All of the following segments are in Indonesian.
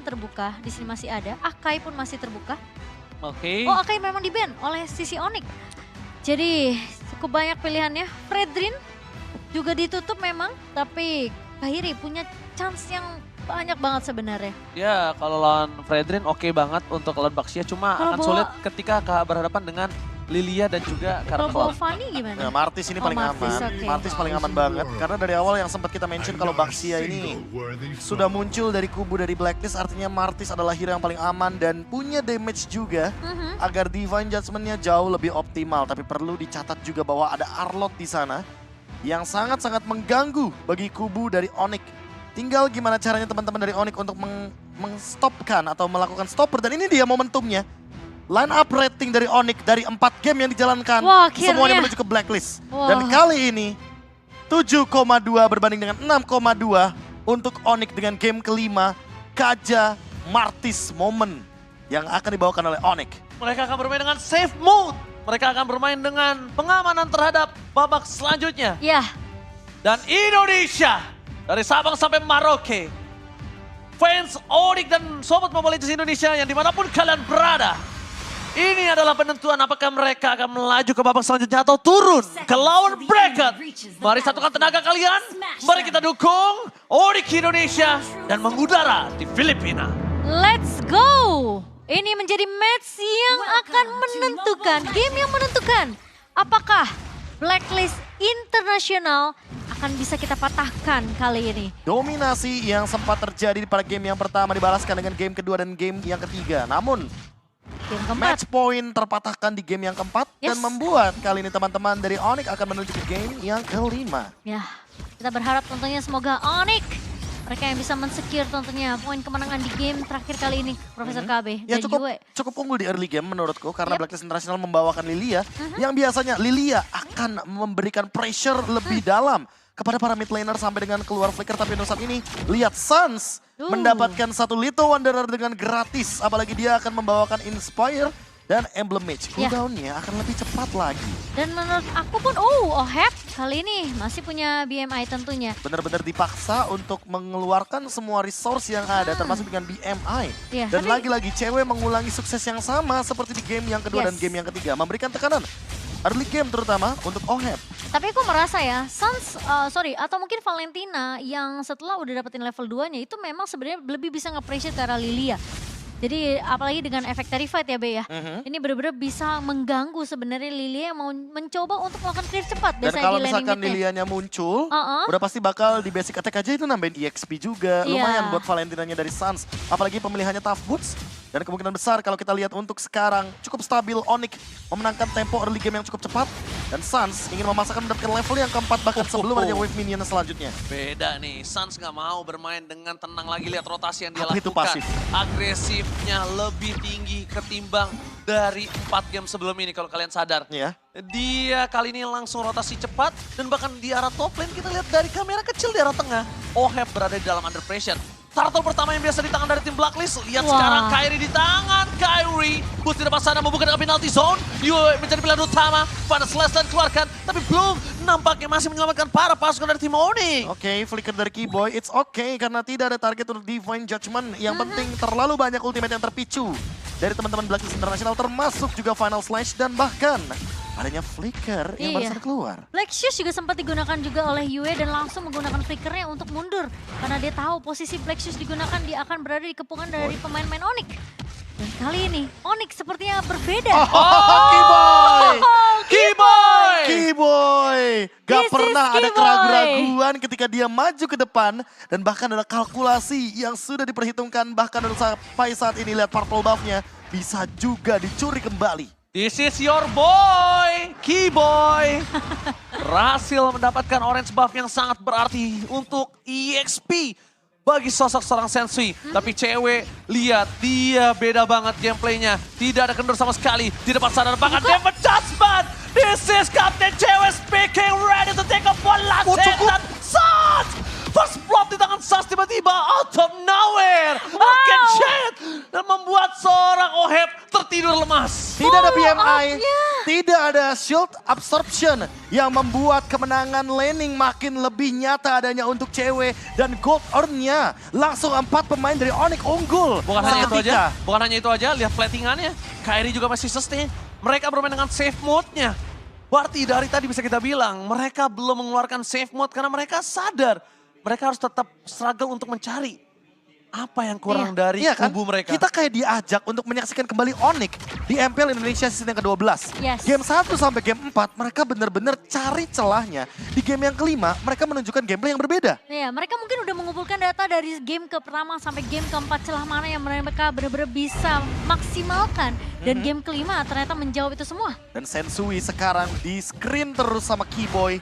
terbuka, di sini masih ada. Akai pun masih terbuka. Oke. Oh, Akai memang di-ban oleh sisi Onyx. Jadi cukup banyak pilihannya. Fredrin juga ditutup memang, tapi Kairi punya chance yang banyak banget sebenarnya. Ya, kalau lawan Fredrin oke banget untuk lawan Baxia, cuma Kalau akan bawa- sulit ketika berhadapan dengan Lilia dan juga Kalau bawa Carnival. Fanny gimana? Nah, Martis ini Oh, paling Martis, aman. oke. Martis paling aman banget. Karena dari awal yang sempat kita mention kalau Baxia ini sudah muncul dari kubu dari Blacklist, artinya Martis adalah hero yang paling aman dan punya damage juga agar Divine Judgment-nya jauh lebih optimal. Tapi perlu dicatat juga bahwa ada Arlot di sana yang sangat-sangat mengganggu bagi kubu dari Onyx. Tinggal gimana caranya teman-teman dari Onyx untuk mengstopkan atau melakukan stopper. Dan ini dia momentumnya. Line up rating dari Onyx dari 4 game yang dijalankan, Wah, akhirnya. semuanya menuju ke Blacklist. Wah. Dan kali ini 7,2 berbanding dengan 6,2 untuk Onyx dengan game kelima, Kaja Martis Moment yang akan dibawakan oleh Onyx. Mereka akan bermain dengan safe mode. Mereka akan bermain dengan pengamanan terhadap babak selanjutnya. Ya, Dan Indonesia, dari Sabang sampai Merauke. Fans Onyx dan Sobat Mobile Legends Indonesia yang dimanapun kalian berada. Ini adalah penentuan apakah mereka akan melaju ke babak selanjutnya atau turun ke lawan bracket. Mari satukan tenaga kalian, mari kita dukung Onyx Indonesia dan mengudara di Filipina. let's go! Ini menjadi match yang akan menentukan, game yang menentukan. Apakah Blacklist Internasional akan bisa kita patahkan kali ini? Dominasi yang sempat terjadi pada game yang pertama dibalaskan dengan game kedua dan game yang ketiga. Namun Game keempat. match point terpatahkan di game yang keempat dan Yes. membuat kali ini teman-teman dari Onyx akan menuju ke game yang kelima. Ya, kita berharap tentunya semoga Onyx mereka yang bisa men-secure tentunya poin kemenangan di game terakhir kali ini, Profesor KB Ya dan cukup Yue. cukup unggul di early game menurutku karena Yep. Blacklist International membawakan Lilia yang biasanya Lilia akan memberikan pressure lebih dalam kepada para mid laner sampai dengan keluar flicker. Tapi untuk saat ini lihat Suns mendapatkan satu Little Wanderer dengan gratis, apalagi dia akan membawakan Inspire dan Emblem Mage. Ya. Cooldown-nya akan lebih cepat lagi. Dan menurut aku pun, Ohep kali ini masih punya BMI tentunya. Benar-benar dipaksa untuk mengeluarkan semua resource yang ada termasuk dengan BMI. Iya, Dan tapi- lagi-lagi cewek mengulangi sukses yang sama seperti di game yang kedua dan Yes. game yang ketiga. Memberikan tekanan early game terutama untuk Oheb. Tapi aku merasa ya, atau mungkin Valentina yang setelah udah dapetin level 2-nya itu memang sebenarnya lebih bisa nge-pressure ke arah Lilia. Jadi apalagi dengan efek Terrified ya Be ya. Ini benar-benar bisa mengganggu sebenarnya Lilia yang mau mencoba untuk melakukan clear cepat. Dan Biasanya kalau di landing misalkan mid-nya. Lilianya muncul, Uh-uh. udah pasti bakal di basic attack aja itu nambahin EXP juga. Iya. Lumayan buat Valentinanya dari Suns. Apalagi pemilihannya Tough Boots. Dan kemungkinan besar kalau kita lihat untuk sekarang cukup stabil Onyx memenangkan tempo early game yang cukup cepat. Dan Suns ingin memasakkan mendapatkan level yang keempat bahkan sebelum adanya wave minion selanjutnya. Beda nih, Suns nggak mau bermain dengan tenang lagi. Lihat rotasi yang dia Apa itu lakukan. pasif? Agresifnya lebih tinggi ketimbang dari 4 game sebelum ini kalau kalian sadar. Ya. Dia kali ini langsung rotasi cepat dan bahkan di arah top lane kita lihat dari kamera kecil di arah tengah. Oheb berada di dalam under pressure. Turtle pertama yang biasa di tangan dari tim Blacklist. Lihat Wah. sekarang Kairi di tangan Kairi. Bus di depan sana membuka dengan penalty zone. Yue menjadi pilihan utama. Pada Celeste keluarkan. Tapi belum nampaknya masih menyelamatkan para pasukan dari tim Onyx. Oke, flicker dari Keyboy, it's okay karena tidak ada target untuk Divine Judgment. Yang penting terlalu banyak ultimate yang terpicu dari teman-teman Blacklist International termasuk juga Final Slash dan bahkan adanya flicker yang baru Iya. saja keluar. Black Shoes juga sempat digunakan juga oleh Yue dan langsung menggunakan flickernya untuk mundur. Karena dia tahu posisi Black Shoes digunakan dia akan berada di kepungan dari pemain-pemain Onyx. Dan kali ini Onyx sepertinya berbeda. Keyboy! Keyboy! Keyboy! Gak This is pernah ada Keyboy. keraguan-raguan ketika dia maju ke depan dan bahkan ada kalkulasi yang sudah diperhitungkan bahkan sampai saat ini lihat purple buff-nya bisa juga dicuri kembali. This is your boy, Keyboy. Berhasil mendapatkan orange buff yang sangat berarti untuk EXP bagi sosok seorang Sensui. Tapi cewek, lihat dia beda banget gameplaynya. Tidak ada kendor sama sekali. Di depan sana bahkan David Judgment. This is Captain Cewek speaking, ready to take up one last hit. Dan Suns! First blood di tangan Suns tiba-tiba out of nowhere. Akan shit. Dan membuat seorang Oheb tertidur lemas. Tidak ada BMI, up-nya. tidak ada shield absorption yang membuat kemenangan laning makin lebih nyata adanya untuk cewek. Dan gold earn-nya langsung 4 pemain dari Onyx unggul. Bukan hanya itu aja, Seketika. bukan hanya itu aja, lihat platingannya. Kairi juga masih sustain. Mereka bermain dengan safe mode-nya. Berarti dari tadi bisa kita bilang, mereka belum mengeluarkan safe mode karena mereka sadar. Mereka harus tetap struggle untuk mencari apa yang kurang dari Iya kan? kubu mereka. Kita kayak diajak untuk menyaksikan kembali Onyx di MPL Indonesia season yang ke-12. Yes. Game 1 sampai game 4 mereka benar-benar cari celahnya. Di game yang kelima mereka menunjukkan gameplay yang berbeda. Iya, mereka mungkin udah mengumpulkan data dari game ke pertama sampai game keempat celah mana yang mereka benar-benar bisa maksimalkan. Dan game kelima ternyata menjawab itu semua. Dan Sensui sekarang di screen terus sama Keyboy.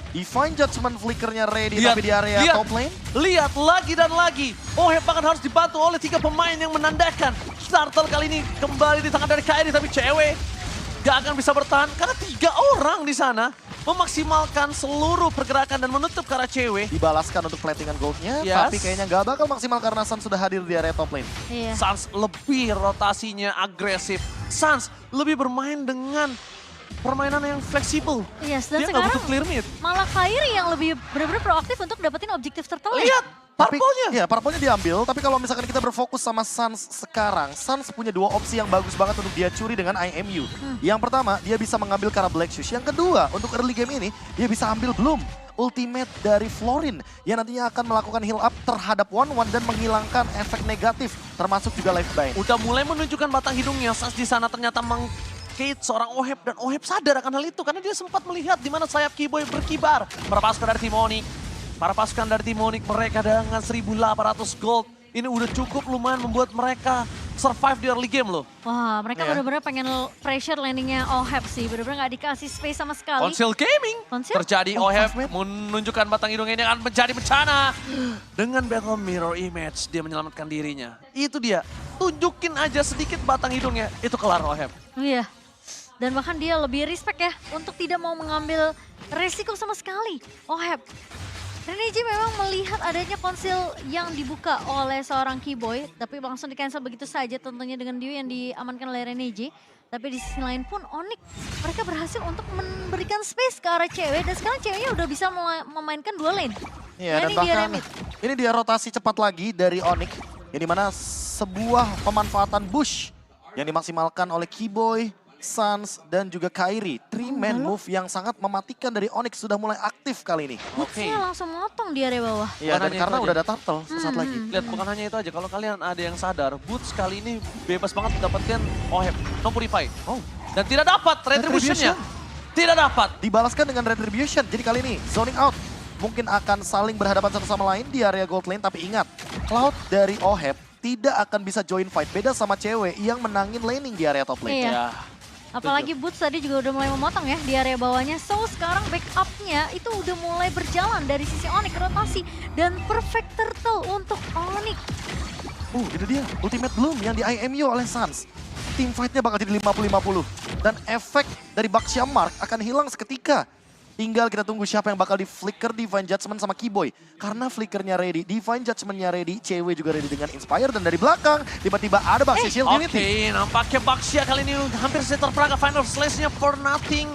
Divine Judgment flickernya ready tapi di area top lane. Lihat lagi dan lagi. Oheb bahkan harus dibantu oleh 3 pemain yang menandakan. Startle kali ini kembali di tangan dari Kairi tapi cewek gak akan bisa bertahan karena 3 orang di sana memaksimalkan seluruh pergerakan dan menutup ke arah cewek. Dibalaskan untuk platingan goldnya, Yes. tapi kayaknya nggak bakal maksimal karena Sun sudah hadir di area top lane. Iya. Suns lebih rotasinya agresif. Suns lebih bermain dengan permainan yang fleksibel. Yes, dan Dia nggak sekarang butuh clear mid. malah Kairi yang lebih benar-benar proaktif untuk dapetin objektif tertelit. Lihat, Tapi, purple-nya. ya, purple-nya diambil, tapi kalau misalkan kita berfokus sama Suns sekarang, Suns punya 2 opsi yang bagus banget untuk dia curi dengan IMU. Yang pertama, dia bisa mengambil ke arah Black Shoes. Yang kedua, untuk early game ini, dia bisa ambil Bloom. Ultimate dari Florin yang nantinya akan melakukan heal up terhadap 1-1 dan menghilangkan efek negatif, termasuk juga life bind. Udah mulai menunjukkan batang hidungnya. Suns di sana ternyata Kate seorang Oheb dan Oheb sadar akan hal itu karena dia sempat melihat di mana sayap Keyboy berkibar. Para pasukan dari Timonik, mereka dengan 1.800 gold. Ini udah cukup lumayan membuat mereka survive di early game loh. Wah, mereka Iya. benar-benar pengen pressure landingnya Oheb sih. Benar-benar nggak dikasih space sama sekali. Konsil Gaming Konsil? terjadi. Oh, Oheb 5 map. menunjukkan batang hidungnya ini akan menjadi bencana. Dengan Battle Mirror Image dia menyelamatkan dirinya. Itu dia, tunjukin aja sedikit batang hidungnya, itu kelar Oheb. Iya. Dan bahkan dia lebih respect ya untuk tidak mau mengambil resiko sama sekali. Oheb. Renegi memang melihat adanya konsil yang dibuka oleh seorang Keyboy, tapi langsung di-cancel begitu saja tentunya dengan Dew yang diamankan oleh Renegi. Tapi di sisi lain pun Onyx mereka berhasil untuk memberikan space ke arah cewek dan sekarang ceweknya udah bisa memainkan 2 lane. Iya, dan Ini dia bahkan remit. ini dia rotasi cepat lagi dari Onyx, yang dimana sebuah pemanfaatan bush yang dimaksimalkan oleh Keyboy, Suns, dan juga Kairi. 3-man move yang sangat mematikan dari Onyx sudah mulai aktif kali ini. Oke. Bootsnya langsung motong di area bawah. Iya, dan hanya karena itu udah aja. ada turtle sesaat lagi. Lihat, bukan hanya itu aja. Kalau kalian ada yang sadar, Boots kali ini bebas banget mendapatkan Oheb, no purify. Oh, Dan tidak dapat retribution-nya. Tidak dapat. dibalaskan dengan Retribution. Jadi kali ini zoning out. Mungkin akan saling berhadapan satu sama lain di area gold lane. Tapi ingat, Cloud dari Oheb tidak akan bisa join fight. Beda sama cewek yang menangin laning di area top lane. Iya. Ya. Apalagi Boots tadi juga udah mulai memotong ya di area bawahnya. So sekarang backup-nya itu udah mulai berjalan dari sisi Onyx rotasi. Dan perfect turtle untuk Onyx. Itu dia Ultimate Bloom yang di IMU oleh Suns. Team fight-nya bakal jadi 50-50. Dan efek dari Baxia Mark akan hilang seketika. Tinggal kita tunggu siapa yang bakal di flicker Divine Judgment sama Keyboy. Karena flickernya ready, Divine Judgment-nya ready, cewek juga ready dengan Inspire. Dan dari belakang tiba-tiba ada Baxia Shield Oke, Unity. nampaknya Baxia kali ini hampir saja terperangkap final slash-nya for nothing.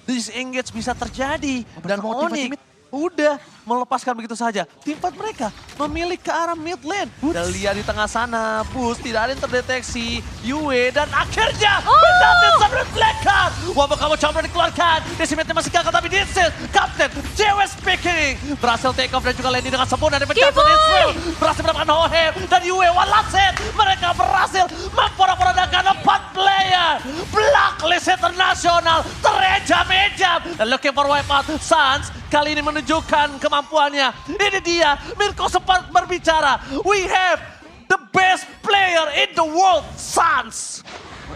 Disengage bisa terjadi. Dan mau teamfight Onyx udah melepaskan begitu saja. Tim fight mereka memilih ke arah mid lane. Dan lihat di tengah sana, Boost tidak ada yang terdeteksi. Yue dan akhirnya penalti reflekan. Wabah kamu coba dikeluarkan. Decimatenya masih gagal tapi this is Captain JW speaking. Berhasil take off dan juga landing dengan sempurna. Dan pencatat Israel berhasil mendapatkan Oheb dan Yue one last hit. Mereka berhasil memporak-porandakan 4 player. Blacklist internasional terejam-ejam. Dan looking for wipeout. Suns kali ini menunjukkan kemampuannya. Ini dia, Mirko sempat berbicara. We have the best player in the world, Suns.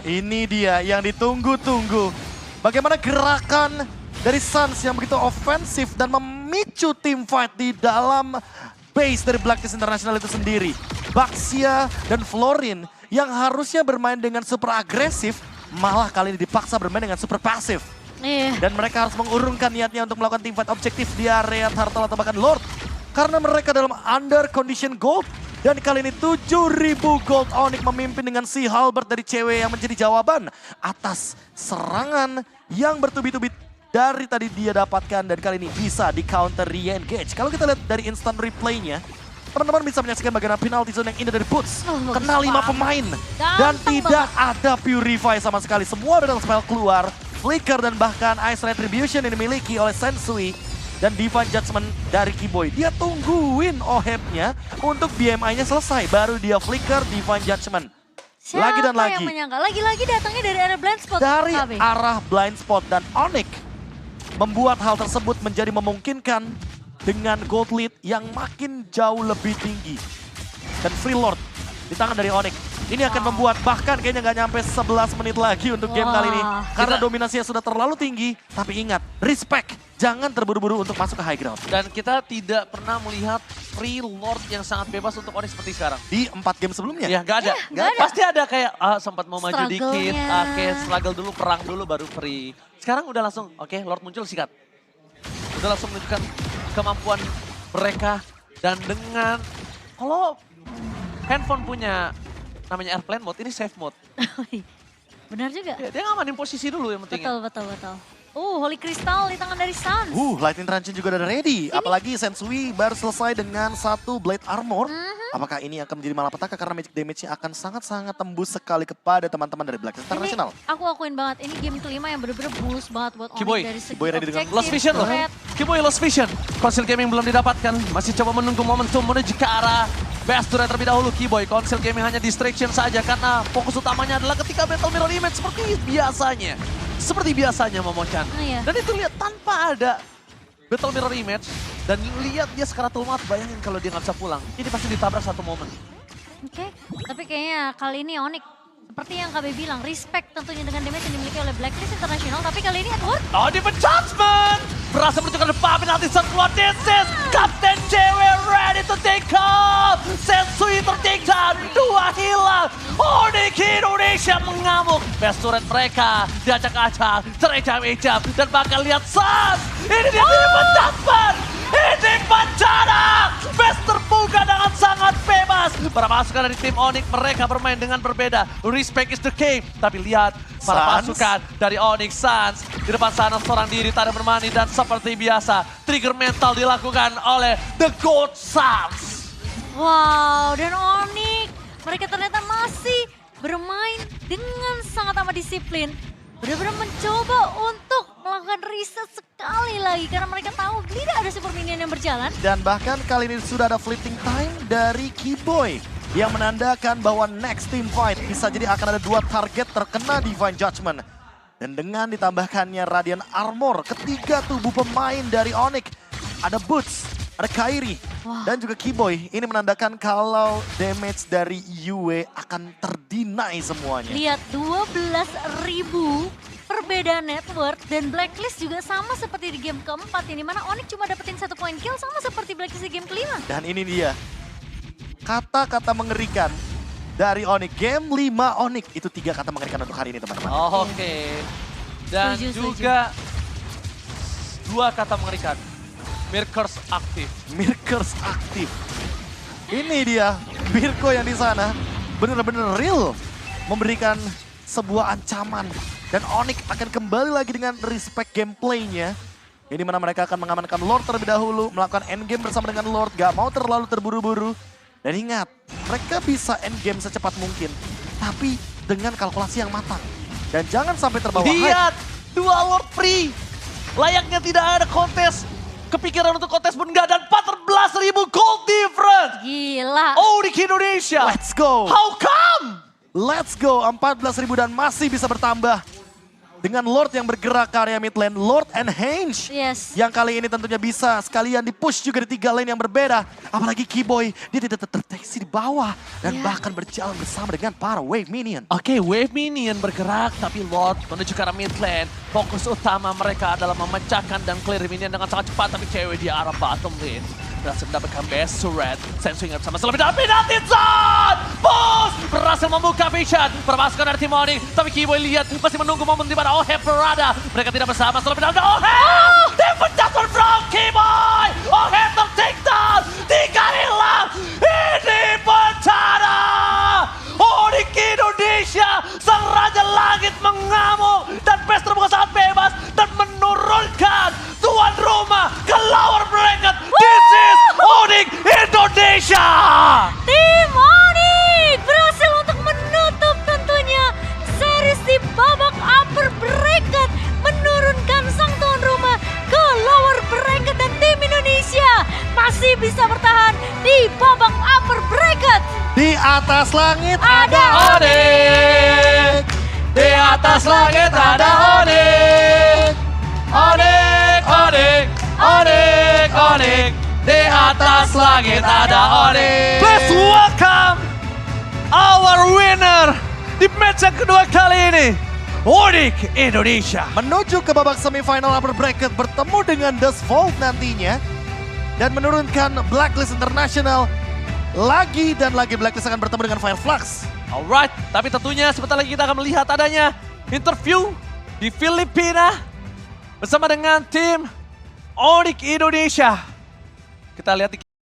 Ini dia yang ditunggu-tunggu. Bagaimana gerakan dari Suns yang begitu ofensif dan memicu tim fight di dalam base dari Blacklist International itu sendiri. Baxia dan Florin yang harusnya bermain dengan super agresif, malah kali ini dipaksa bermain dengan super pasif. Iya. Dan mereka harus mengurungkan niatnya untuk melakukan teamfight objektif di area Turtle atau bahkan Lord. Karena mereka dalam under condition gold. Dan kali ini 7.000 gold Onyx memimpin dengan si Halberd dari cewek yang menjadi jawaban atas serangan yang bertubi-tubi dari tadi dia dapatkan. Dan kali ini bisa di counter re-engage. Kalau kita lihat dari instant replaynya, teman-teman bisa menyaksikan bagaimana penalty zone yang indah dari Boots. Kena 5 pemain. Dan tidak ada Purify sama sekali. Semua dari spell keluar. Flicker dan bahkan Ice Retribution yang dimiliki oleh Sensui. Dan Divine Judgment dari Kiboy. Dia tungguin OHEP-nya untuk BMI-nya selesai. Baru dia Flicker, Divine Judgment. Siapa Lagi dan lagi. yang menyangka? Lagi-lagi datangnya dari arah blind spot. Dari KB. arah blind spot. Dan Onyx membuat hal tersebut menjadi memungkinkan dengan gold lead yang makin jauh lebih tinggi. Dan Free Lord di tangan dari Onyx. Ini akan membuat bahkan kayaknya nggak nyampe 11 menit lagi untuk game kali ini. Karena dominasinya sudah terlalu tinggi. Tapi ingat, respect. Jangan terburu-buru untuk masuk ke high ground. Dan kita tidak pernah melihat Free Lord yang sangat bebas untuk Onyx seperti sekarang. Di 4 game sebelumnya. Ya nggak ada. nggak ada. Pasti ada kayak sempat mau maju dikit, Struggle-nya. oke struggle dulu, perang dulu baru free. Sekarang udah langsung, oke Lord muncul sikat. Udah langsung menunjukkan kemampuan mereka. Dan dengan, kalau handphone punya namanya airplane mode, ini safe mode. Benar juga. Ya, dia ngamanin posisi dulu yang pentingnya. Betul. Holy Crystal di tangan dari Suns. Lightning Truncheon juga udah ready. Apalagi Sensui baru selesai dengan 1 Blade Armor. Apakah ini akan menjadi malapetaka karena magic damage-nya akan sangat-sangat tembus sekali kepada teman-teman dari Black International. Ini aku akuin banget, ini game kelima yang bener-bener boost banget buat Kiboy. Onyx dari segi Kiboy ready dengan objektif, Lost Vision loh. threat. Kiboy Lost Vision. Konsil Gaming belum didapatkan. Masih coba menunggu momentum menuju ke arah Best Turret terlebih dahulu. Kiboy, Konsil Gaming hanya distraction saja karena fokus utamanya adalah ketika Battle Mirror Image seperti biasanya. Seperti biasanya Momochan. Iya. Dan itu lihat tanpa ada Battle Mirror Image. Dan lihat dia Skaratul Maut, bayangin kalau dia nggak bisa pulang. Ini pasti ditabrak satu momen. Oke, tapi kayaknya kali ini Onyx seperti yang KB bilang, respect tentunya dengan damage yang dimiliki oleh Blacklist International, tapi kali ini Edward. Oh, Divine Judgment! Berhasil menunjukkan depan penalti setelah this is Captain JW ready to take off! Sensui tertake down, 2 hilang! Onyx Indonesia mengamuk! Best turret mereka diacak-acak, terecam-ecam, dan bakal lihat Suns! Ini dia Divine Judgment! Ini bencana! Best terbuka dengan sangat bebas! Para pasukan dari tim Onyx mereka bermain dengan berbeda. Respect is the game. Tapi lihat para Suns. pasukan dari Onyx Suns. Di depan sana seorang diri tak ada bermani dan seperti biasa. Trigger mental dilakukan oleh The Goat Suns. Wow, dan Onyx mereka ternyata masih bermain dengan sangat amat disiplin. Benar-benar mencoba untuk melakukan riset sekali lagi karena mereka tahu tidak ada super minion yang berjalan. Dan bahkan kali ini sudah ada fleeting time dari Kiboy yang menandakan bahwa next team fight bisa jadi akan ada 2 target terkena Divine Judgment. Dan dengan ditambahkannya Radiant Armor, ketiga tubuh pemain dari Onyx, ada Boots, ada Kairi, dan juga Kiboy. Ini menandakan kalau damage dari Yue akan terdinai semuanya. Lihat 12.000 perbedaan network dan Blacklist juga sama seperti di game keempat ini, mana Onyx cuma dapetin 1 point kill sama seperti Blacklist di game kelima. Dan ini dia, kata-kata mengerikan dari Onyx. Game 5 Onyx, itu 3 kata mengerikan untuk hari ini teman-teman. Oke. Dan Setuju. juga 2 kata mengerikan. Mirkers aktif. Mirkers aktif. Ini dia, Mirko yang di sana benar-benar real memberikan sebuah ancaman. Dan Onyx akan kembali lagi dengan respect gameplaynya. Ini mana mereka akan mengamankan Lord terlebih dahulu, melakukan endgame bersama dengan Lord, gak mau terlalu terburu-buru. Dan ingat, mereka bisa endgame secepat mungkin, tapi dengan kalkulasi yang matang. Dan jangan sampai terbawa hype. Lihat, 2 Lord free. Layaknya tidak ada kontes. Kepikiran untuk kontes pun enggak, dan 14.000 gold difference. Gila. Onyx Indonesia. Let's go. How come? Let's go, 14.000 dan masih bisa bertambah. Dengan Lord yang bergerak ke area mid lane, Lord and Henge. Yes. Yang kali ini tentunya bisa sekalian di-push juga di 3 lane yang berbeda. Apalagi Kiboy, dia tidak terdeteksi di bawah. Dan bahkan berjalan bersama dengan para wave minion. Oke, wave minion bergerak, tapi Lord menuju ke arah mid lane. Fokus utama mereka adalah memecahkan dan clear minion dengan sangat cepat, tapi cewek di arah bottom lane berhasil mendapatkan best turret. Sensui ingat sama selebih dalam penalty zone! Push! Berhasil membuka vision. Permasukkan dari tim Onyx, tapi Kiboy lihat masih menunggu momen di mana OHEP berada. Mereka tidak bersama, selebih dalam OHEP! Divine Judgment from Kiboy! OHEP ter-take down! 3 hilang! Ini mengamuk dan PES terbuka sangat bebas dan menurunkan tuan rumah ke lower bracket. This is Onyx Indonesia. Tim Onyx berhasil untuk menutup tentunya series di babak upper bracket, menurunkan sang tuan rumah ke lower bracket dan tim Indonesia masih bisa bertahan di babak upper bracket. Di atas langit Ada Onyx, di atas langit ada Onyx. Onyx, Onyx, Onyx, Onyx, di atas langit ada Onyx. Please welcome our winner di match yang kedua kali ini, Onyx Indonesia. menuju ke babak semifinal upper bracket bertemu dengan Dust Vault nantinya dan menurunkan Blacklist International. Lagi dan lagi Blacklist akan bertemu dengan Fireflux. Alright, tapi tentunya sebentar lagi kita akan melihat adanya interview di Filipina bersama dengan tim Onyx Indonesia. Kita lihat di